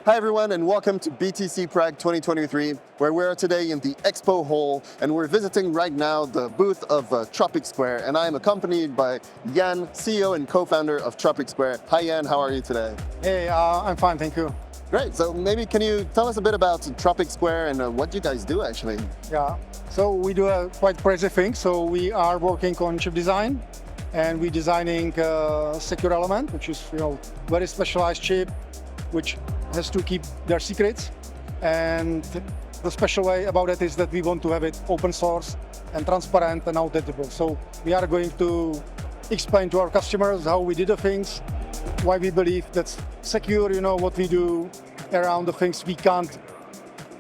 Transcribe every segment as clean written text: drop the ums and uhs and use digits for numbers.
Hi everyone and welcome to BTC Prague 2023, where we are today in the Expo hall and we're visiting right now the booth of Tropic Square, and I am accompanied by Jan, CEO and co-founder of Tropic Square. Hi Jan, how are you today? Hey, I'm fine, thank you. Great, so maybe can you tell us a bit about Tropic Square and what you guys do actually? Yeah, so we do a quite crazy thing. So we are working on chip design and we're designing a secure element, which is very specialized chip, which has to keep their secrets. And the special way about it is that we want to have it open source and transparent and auditable. So we are going to explain to our customers how we did the things, why we believe that's secure, what we do around the things we can't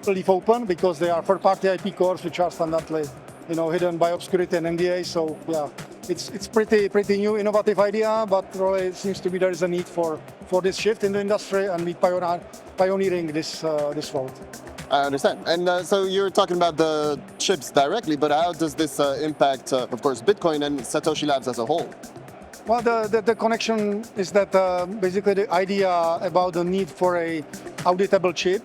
leave open because they are third-party IP cores which are standardly hidden by obscurity and NDA. So yeah, it's pretty new, innovative idea, but really it seems to be there is a need for this shift in the industry, and we pioneering this world. I understand. And so you're talking about the chips directly, but how does this impact, of course, Bitcoin and SatoshiLabs as a whole? Well, the connection is that basically the idea about the need for a auditable chip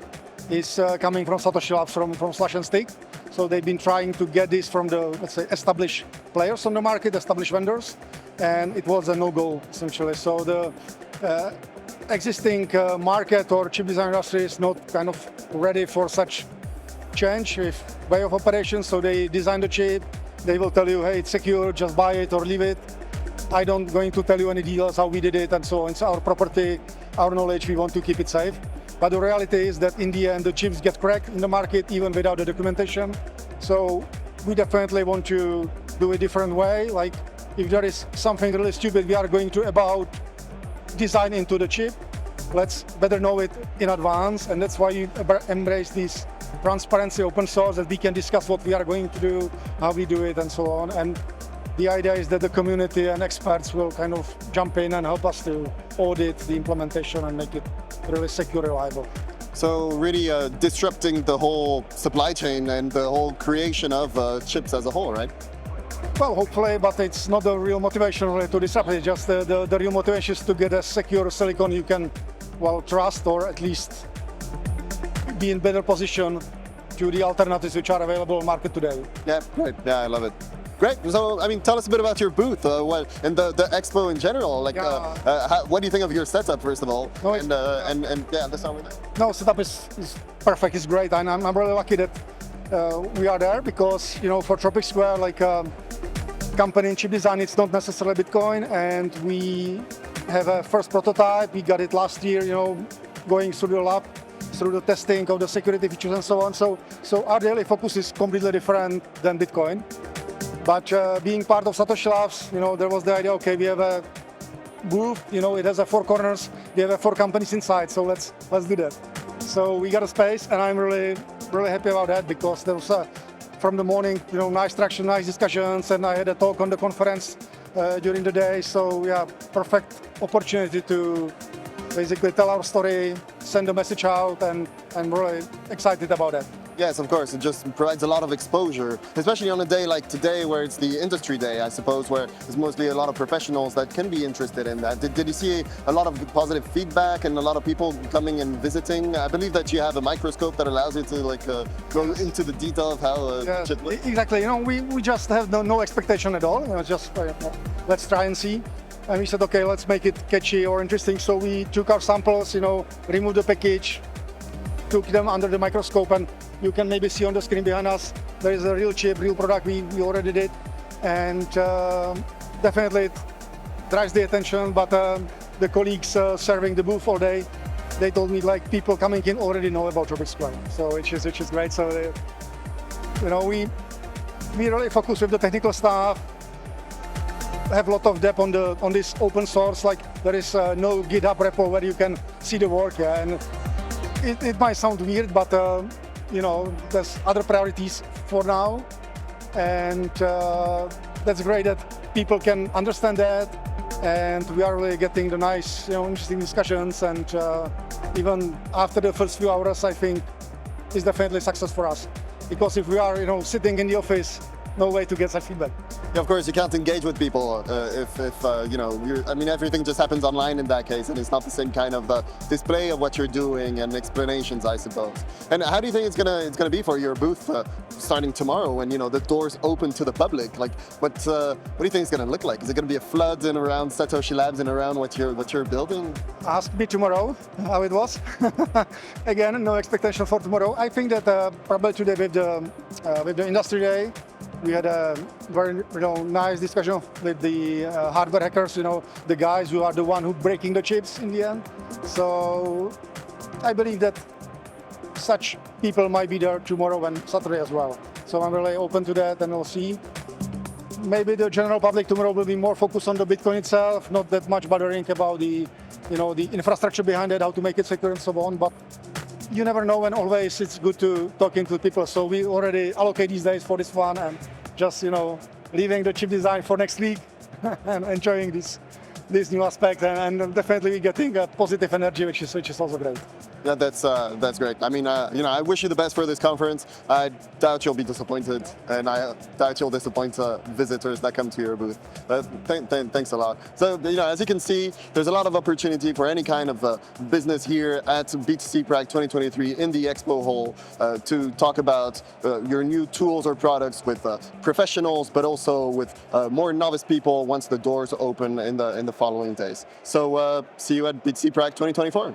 is coming from SatoshiLabs, from Slash and Stick. So they've been trying to get this from the, let's say, established players on the market, established vendors, and it was a no-go essentially. So the existing market or chip design industry is not kind of ready for such change with way of operation. So they design the chip, they will tell you, hey, it's secure, just buy it or leave it. I don't going to tell you any details how we did it and so on. It's our property, our knowledge, we want to keep it safe. But the reality is that in the end, the chips get cracked in the market even without the documentation. So we definitely want to do a different way. Like if there is something really stupid we are going to about design into the chip, let's better know it in advance. And that's why you embrace this transparency, open source, that we can discuss what we are going to do, how we do it and so on. And the idea is that the community and experts will kind of jump in and help us to audit the implementation and make it really secure, reliable. So really disrupting the whole supply chain and the whole creation of chips as a whole, right? Well, hopefully, but it's not the real motivation really to disrupt it. Just the real motivation is to get a secure silicon you can, trust, or at least be in better position to the alternatives which are available on the market today. Yeah, great. Yeah, I love it. Great. So, I mean, tell us a bit about your booth and the Expo in general. Like, what do you think of your setup, first of all? No, and yeah, let's start with that. No, setup is perfect. It's great, and I'm really lucky that we are there because for Tropic Square, like company in chip design, it's not necessarily Bitcoin, and we have a first prototype. We got it last year. Going through the lab, through the testing of the security features and so on. So our daily focus is completely different than Bitcoin. But being part of SatoshiLabs, there was the idea, okay, we have a booth, it has 4 corners, we have 4 companies inside, so let's do that. So we got a space, and I'm really happy about that because there was, from the morning, nice traction, nice discussions, and I had a talk on the conference during the day. So yeah, perfect opportunity to basically tell our story, send a message out, and I'm really excited about that. Yes, of course. It just provides a lot of exposure, especially on a day like today where it's the industry day, I suppose, where there's mostly a lot of professionals that can be interested in that. Did you see a lot of positive feedback and a lot of people coming and visiting? I believe that you have a microscope that allows you to go into the detail of how chip looks. Exactly. We just have no expectation at all. Just let's try and see. And we said, okay, let's make it catchy or interesting. So we took our samples, removed the package, took them under the microscope, and you can maybe see on the screen behind us, there is a real chip, real product we already did. And definitely it drives the attention, but the colleagues serving the booth all day, they told me like people coming in already know about Tropic Square, so which is great. So we really focus with the technical stuff, have a lot of depth on this open source. Like there is no GitHub repo where you can see the work, and it might sound weird, but there's other priorities for now, and that's great that people can understand that, and we are really getting the nice, interesting discussions, and even after the first few hours, I think it's definitely a success for us, because if we are, sitting in the office no way to get such feedback. Yeah, of course, you can't engage with people if you know, I mean, everything just happens online in that case, and it's not the same kind of display of what you're doing and explanations, I suppose. And how do you think it's gonna be for your booth starting tomorrow when, you know, the doors open to the public? Like, what do you think it's gonna look like? Is it gonna be a flood in around SatoshiLabs and around what you're building? Ask me tomorrow how it was. Again, no expectation for tomorrow. I think that probably today with the industry day, we had a very nice discussion with the hardware hackers, the guys who are the one who breaking the chips in the end. So I believe that such people might be there tomorrow and Saturday as well. So I'm really open to that, and we'll see. Maybe the general public tomorrow will be more focused on the Bitcoin itself, not that much bothering about the infrastructure behind it, how to make it secure and so on. But you never know, and always it's good to talking to people. So we already allocate these days for this one, and just leaving the chip design for next week and enjoying this new aspect, and definitely getting a positive energy, which is also great. Yeah, that's great. I mean, I wish you the best for this conference. I doubt you'll be disappointed, and I doubt you'll disappoint visitors that come to your booth. Thanks a lot. So, as you can see, there's a lot of opportunity for any kind of business here at BTC Prague 2023 in the Expo Hall to talk about your new tools or products with professionals, but also with more novice people once the doors open in the following days. So, see you at BTC Prague 2024.